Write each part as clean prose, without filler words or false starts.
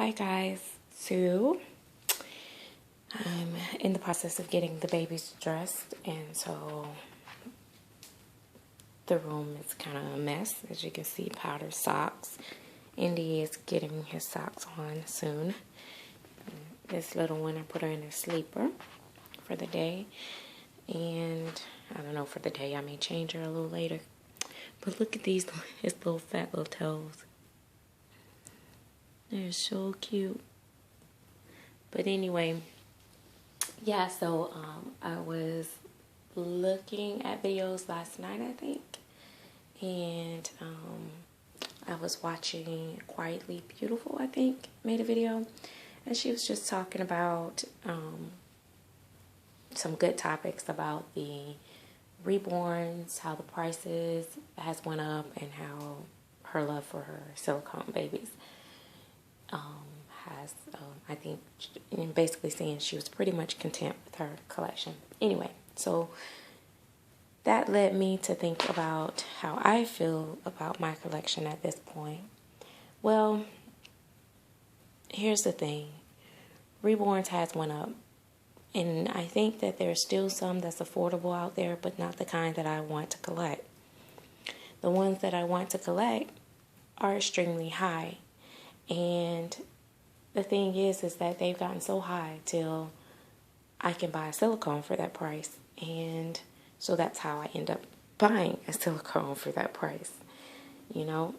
Hi guys, so I'm in the process of getting the babies dressed, and so the room is kind of a mess. As you can see, powder socks. Indy is getting his socks on soon. This little one, I put her in a sleeper for the day, and I don't know, for the day I may change her a little later. But look at these, his little fat little toes. They're so cute. But anyway, yeah, so I was looking at videos last night, I think, and I was watching Quietly Beautiful, I think, made a video, and she was just talking about some good topics about the Reborns, how the prices has went up, and how her love for her silicone babies I think, basically saying she was pretty much content with her collection. Anyway, so that led me to think about how I feel about my collection at this point. Well, here's the thing. Reborns has went up, and I think that there's still some that's affordable out there, but not the kind that I want to collect. The ones that I want to collect are extremely high, and the thing is that they've gotten so high till I can buy a silicone for that price. And so that's how I end up buying a silicone for that price, you know,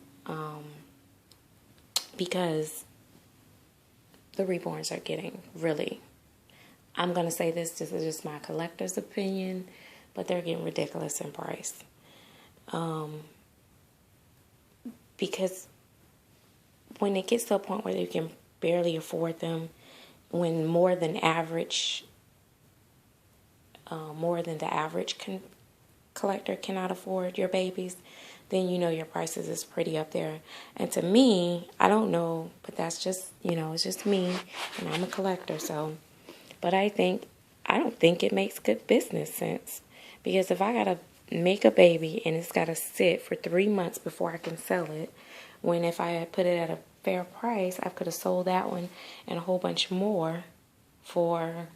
because the Reborns are getting really, I'm going to say this is just my collector's opinion, but they're getting ridiculous in price. Because when it gets to a point where you can barely afford them, when more than the average collector cannot afford your babies, then you know your prices is pretty up there. And to me, I don't know, but that's just, it's just me, and I'm a collector, so. But I don't think it makes good business sense, because if I gotta make a baby and it's gotta sit for 3 months before I can sell it, when if I had put it at a fair price, I could have sold that one and a whole bunch more for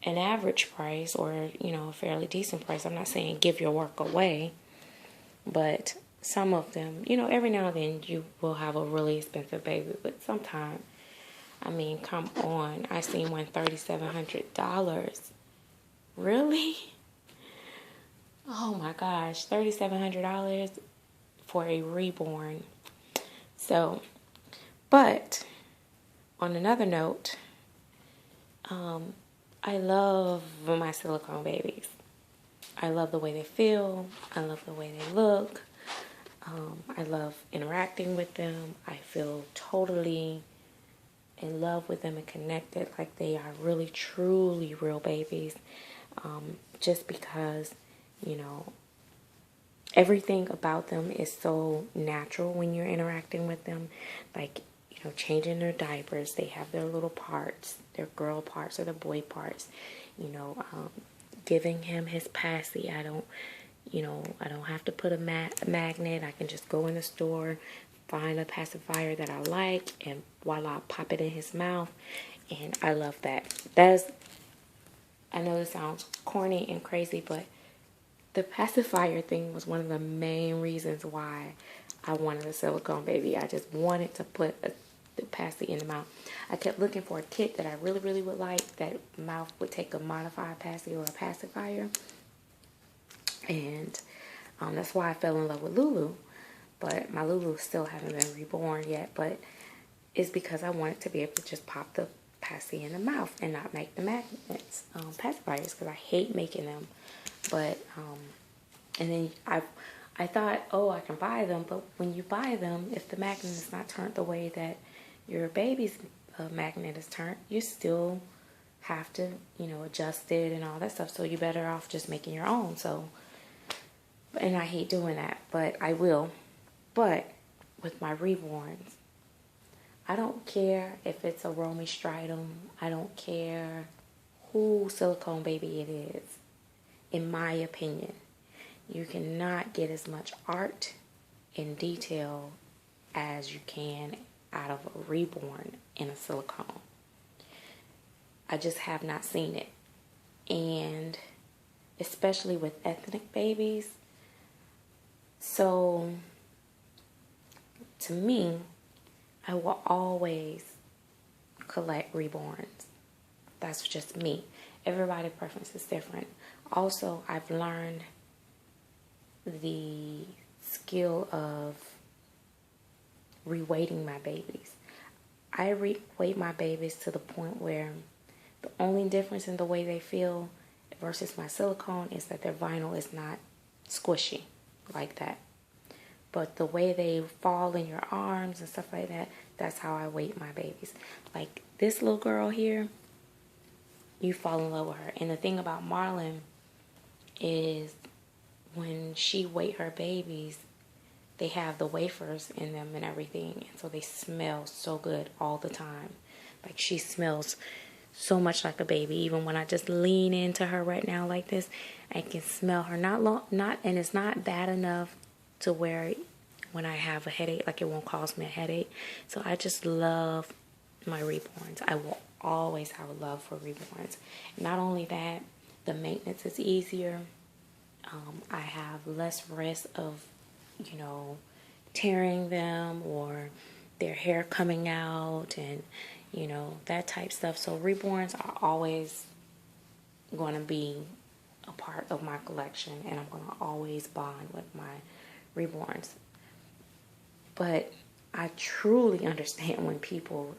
an average price, or a fairly decent price. I'm not saying give your work away, but some of them, every now and then you will have a really expensive baby, but sometimes, I mean, come on, I seen one $3,700. Really? Oh my gosh, $3,700 for a Reborn. So, but on another note, I love my silicone babies. I love the way they feel. I love the way they look. I love interacting with them. I feel totally in love with them and connected, like they are really, truly real babies. Just because, everything about them is so natural when you're interacting with them. Like, changing their diapers. They have their little parts, their girl parts or the boy parts. Giving him his passy. I don't have to put a magnet. I can just go in the store, find a pacifier that I like, and voila, pop it in his mouth. And I love that. I know this sounds corny and crazy, but the pacifier thing was one of the main reasons why I wanted a silicone baby. I just wanted to put the passy in the mouth. I kept looking for a kit that I really, really would like, that mouth would take a modified passy or a pacifier. And that's why I fell in love with Lulu. But my Lulu still haven't been reborn yet. But it's because I wanted to be able to just pop the passy in the mouth and not make the magnets, pacifiers, because I hate making them. But, and then I thought, oh, I can buy them. But when you buy them, if the magnet is not turned the way that your baby's magnet is turned, you still have to, adjust it and all that stuff. So you're better off just making your own. So, and I hate doing that, but I will. But with my Reborns, I don't care if it's a Romy Stridum. I don't care who silicone baby it is. In my opinion, you cannot get as much art and detail as you can out of a reborn in a silicone. I just have not seen it. And especially with ethnic babies. So to me, I will always collect reborns. That's just me. Everybody's preference is different. Also, I've learned the skill of reweighting my babies. I reweight my babies to the point where the only difference in the way they feel versus my silicone is that their vinyl is not squishy like that. But the way they fall in your arms and stuff like that, that's how I weight my babies. Like this little girl here, you fall in love with her. And the thing about Marlon is when she weight her babies, they have the wafers in them and everything. And so they smell so good all the time. Like she smells so much like a baby. Even when I just lean into her right now like this, I can smell her. And it's not bad enough to where when I have a headache, like it won't cause me a headache. So I just love my reborns. I will always have a love for reborns. Not only that, the maintenance is easier. I have less risk of, tearing them or their hair coming out and, that type stuff. So reborns are always going to be a part of my collection, and I'm going to always bond with my reborns. But I truly understand when people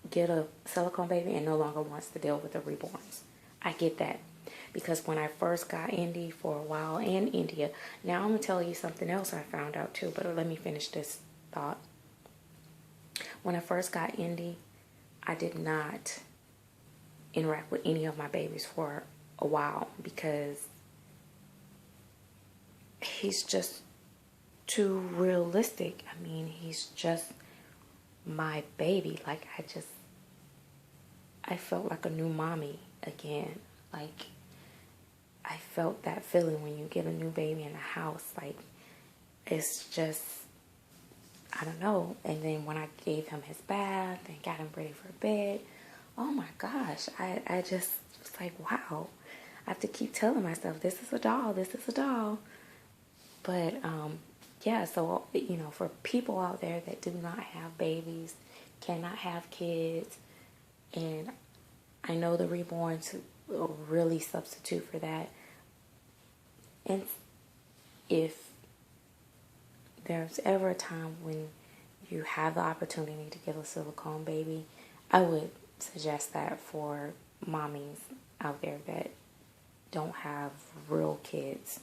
get a silicone baby and no longer wants to deal with the reborns. I get that. Because when I first got Indy for a while in India, now I'm going to tell you something else I found out too, but let me finish this thought. When I first got Indy, I did not interact with any of my babies for a while because he's just too realistic. I mean, he's just my baby. I felt like a new mommy again. I felt that feeling when you get a new baby in the house. It's just, I don't know. And then when I gave him his bath and got him ready for bed, oh my gosh, I just was like, wow. I have to keep telling myself, this is a doll, this is a doll. But, yeah, so, for people out there that do not have babies, cannot have kids, and I know the reborns will really substitute for that. And if there's ever a time when you have the opportunity to get a silicone baby, I would suggest that for mommies out there that don't have real kids.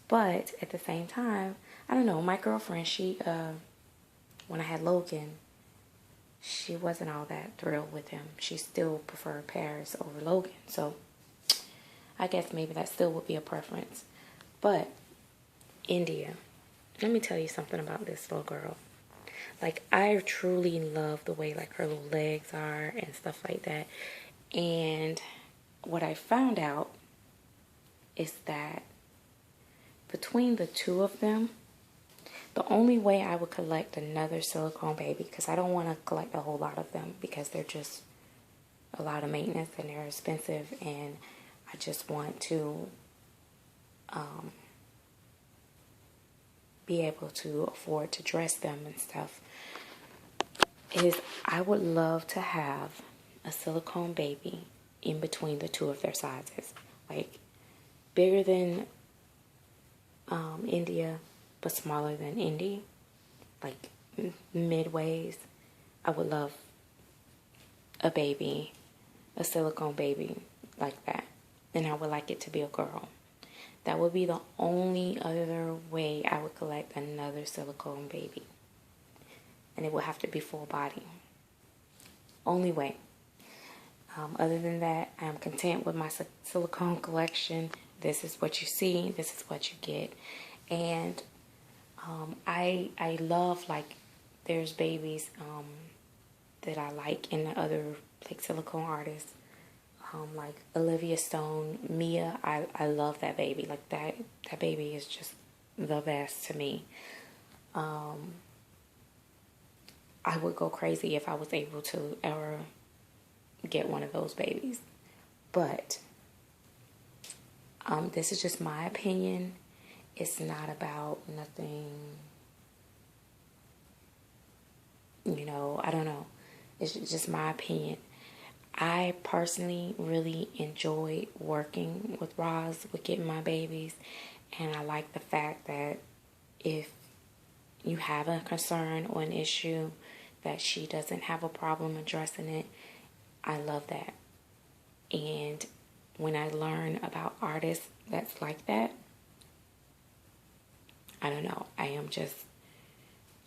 But at the same time, I don't know, my girlfriend, she, when I had Logan, she wasn't all that thrilled with him. She still preferred Paris over Logan. So I guess maybe that still would be a preference. But India, let me tell you something about this little girl. I truly love the way her little legs are and stuff like that. And what I found out is that between the two of them, the only way I would collect another silicone baby, because I don't want to collect a whole lot of them because they're just a lot of maintenance and they're expensive, and I just want to be able to afford to dress them and stuff, is I would love to have a silicone baby in between the two of their sizes. Bigger than India, but smaller than Indy. Midways. I would love a baby, a silicone baby like that. And I would like it to be a girl. That would be the only other way I would collect another silicone baby. And it would have to be full body. Only way. Other than that, I'm content with my silicone collection. This is what you see. This is what you get. And I love, there's babies that I like in the other, silicone artists. Olivia Stone, Mia, I love that baby. That baby is just the best to me. I would go crazy if I was able to ever get one of those babies. But this is just my opinion. It's not about nothing, I don't know. It's just my opinion. I personally really enjoyed working with Roz with getting my babies. And I like the fact that if you have a concern or an issue, that she doesn't have a problem addressing it. I love that. And when I learn about artists that's like that, I don't know.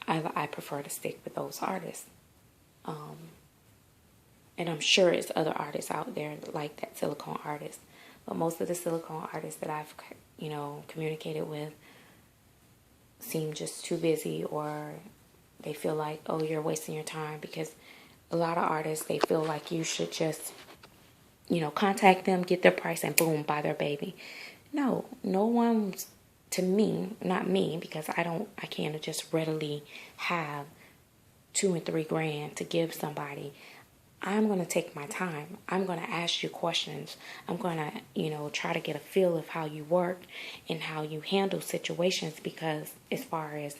I prefer to stick with those artists. And I'm sure it's other artists out there like that, silicone artist. But most of the silicone artists that I've, communicated with seem just too busy, or they feel like, oh, you're wasting your time, because a lot of artists, they feel like you should just, contact them, get their price, and boom, buy their baby. No one's, to me, not me, because I can't just readily have $2 and $3 grand to give somebody. I'm going to take my time. I'm going to ask you questions. I'm going to, try to get a feel of how you work and how you handle situations, because as far as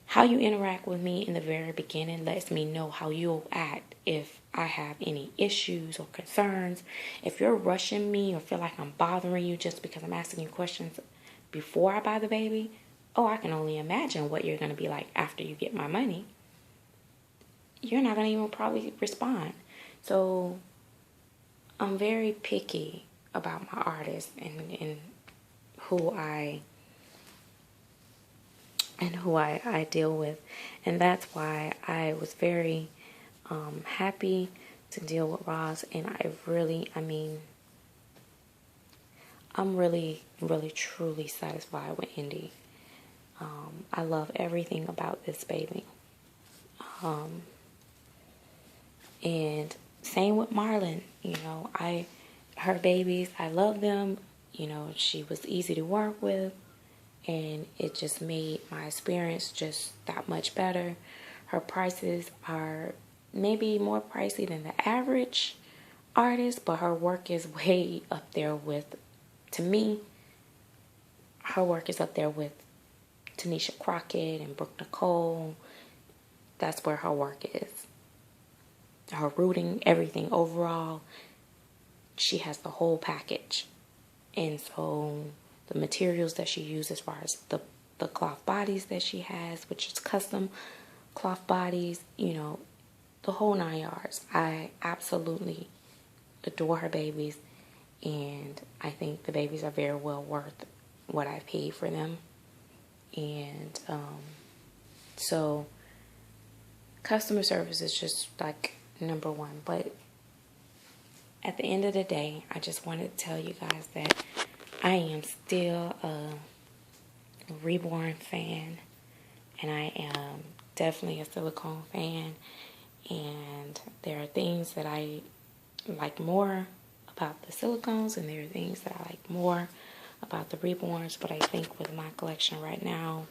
how you interact with me in the very beginning lets me know how you'll act if I have any issues or concerns. If you're rushing me or feel like I'm bothering you just because I'm asking you questions before I buy the baby, I can only imagine what you're going to be like after you get my money. You're not going to even probably respond. So I'm very picky about my artists and who I deal with. And that's why I was very happy to deal with Roz. And I'm really, really, truly satisfied with Indy. I love everything about this baby. And same with Marlon. Her babies, I love them. She was easy to work with, and it just made my experience just that much better. Her prices are maybe more pricey than the average artist, but her work is way up there with, to me, her work is up there with Tanisha Crockett and Brooke Nicole. That's where her work is. Her rooting, everything overall, she has the whole package. And so the materials that she uses, as far as the cloth bodies that she has, which is custom cloth bodies, the whole 9 yards. I absolutely adore her babies, and I think the babies are very well worth what I paid for them. And so customer service is just like number one. But at the end of the day, I just wanted to tell you guys that I am still a Reborn fan, and I am definitely a silicone fan. And there are things that I like more about the silicones, and there are things that I like more about the Reborns. But I think with my collection right now,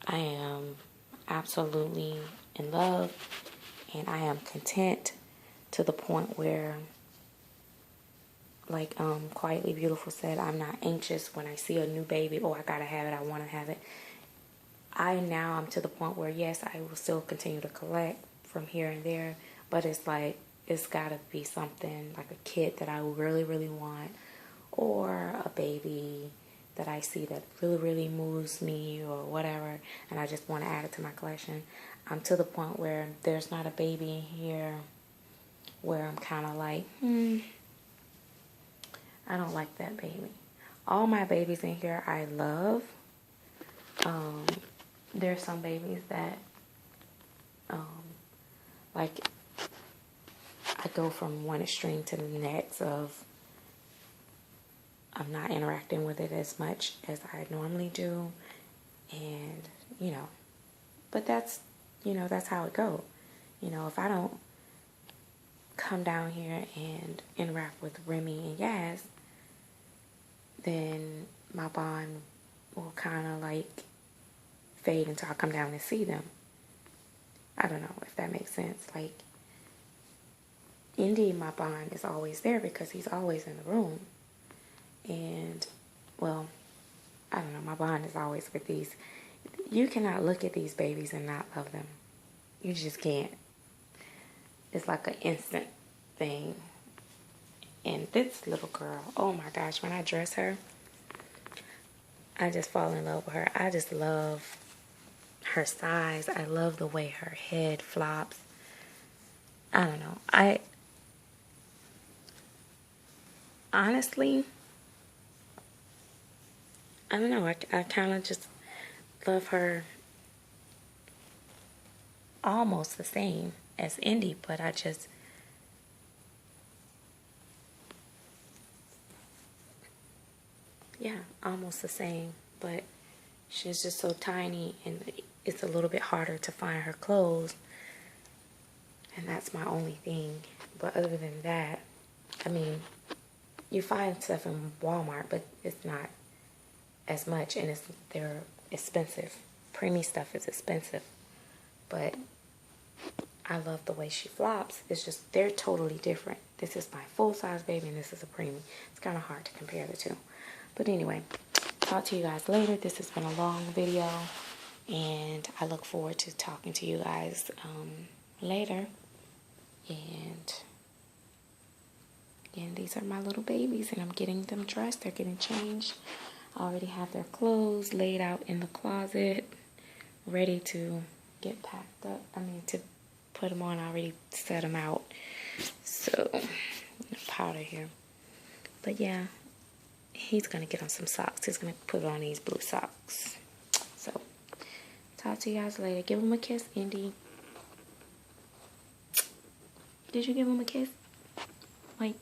I am absolutely in love, and I am content to the point where, like Quietly Beautiful said, I'm not anxious when I see a new baby. I gotta have it, I want to have it. I'm to the point where, yes, I will still continue to collect from here and there, but it's like, it's gotta be something like a kid that I really, really want, or a baby that I see that really, really moves me or whatever, and I just want to add it to my collection. I'm to the point where there's not a baby in here where I'm kind of like, I don't like that baby. All my babies in here I love. There's some babies that, like, I go from one extreme to the next of I'm not interacting with it as much as I normally do. And, but that's how it goes. If I don't come down here and interact with Remy and Yaz, then my bond will kind of like fade until I come down and see them. I don't know if that makes sense. Like, Indy, my bond is always there because he's always in the room. And, well, I don't know, my bond is always with these. You cannot look at these babies and not love them. You just can't. It's like an instant thing. And this little girl, oh my gosh, when I dress her, I just fall in love with her. I just love her size. I love the way her head flops. I don't know. Honestly, I don't know. I kind of just love her almost the same as Indy, but yeah, almost the same. But she's just so tiny, and it's a little bit harder to find her clothes. And that's my only thing. But other than that, I mean, you find stuff in Walmart, but it's not as much, and they're expensive. Preemie stuff is expensive, but I love the way she flops. It's just they're totally different. This is my full-size baby, and this is a preemie. It's kind of hard to compare the two. But anyway, talk to you guys later. This has been a long video, and I look forward to talking to you guys later. And again, these are my little babies, and I'm getting them dressed. They're getting changed. I already have their clothes laid out in the closet, ready to get packed up. I mean, to put them on. I already set them out. So, powder here. But yeah, he's going to get on some socks. He's going to put on these blue socks. So, talk to you guys later. Give him a kiss, Indy. Did you give him a kiss? Wait.